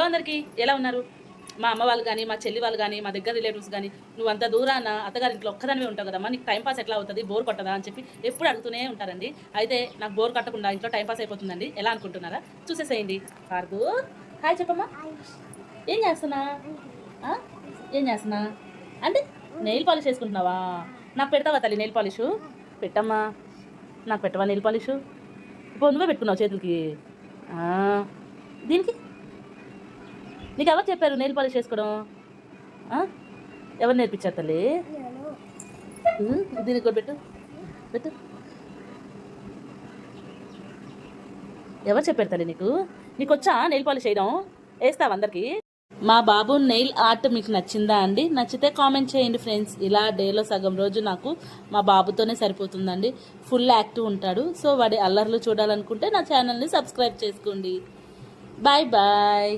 Hello అందరికీ, ఎలా ఉన్నారు? మా అమ్మ వాళ్ళు కానీ, మా చెల్లి వాళ్ళు కానీ, మా దగ్గర రిలేటివ్స్ కానీ, నువ్వు అంత దూరాన అత్తగారింట్లో ఒక్కదానివే ఉంటావు కదమ్మా, నీకు టైంపాస్ ఎట్లా అవుతుంది, బోర్ కొట్టదా అని చెప్పి ఎప్పుడు అడుగుతూనే ఉంటారండి. అయితే నాకు బోర్ కట్టకుండా ఇంట్లో టైంపాస్ అయిపోతుందండి. ఎలా అనుకుంటున్నారా? చూసేసేయండి. పార్దు, హాయ్ చెప్పమ్మా. ఏం చేస్తున్నా? ఏం చేస్తున్నా అంటే నెయిల్ పాలిష్ వేసుకుంటున్నావా? నాకు పెడతావా తల్లి నెయిల్ పాలిషు? పెట్టమ్మా, నాకు పెట్టవా నెయిల్ పాలిషు? ఇప్పుడు నువ్వే పెట్టుకున్నావు చేతులకి. దీనికి నీకు ఎవరు చెప్పారు నెయిల్ పాలిష్ చేసుకోవడం? ఎవరు నేర్పించారు తల్లి? దీనికి కూడా పెట్టు పెట్టు. ఎవరు చెప్పారు తల్లి నీకు? నీకు వచ్చా నెయిల్ పాలిష్ వేయడం? వేస్తావు అందరికీ? మా బాబు నెయిల్ ఆర్ట్ మీకు నచ్చిందా అండి? నచ్చితే కామెంట్ చేయండి ఫ్రెండ్స్. ఇలా డేలో సగం రోజు నాకు మా బాబుతోనే సరిపోతుందండి. ఫుల్ యాక్టివ్ ఉంటాడు. సో వాడి అల్లర్లు చూడాలనుకుంటే నా ఛానల్ని సబ్స్క్రైబ్ చేసుకోండి. Bye bye.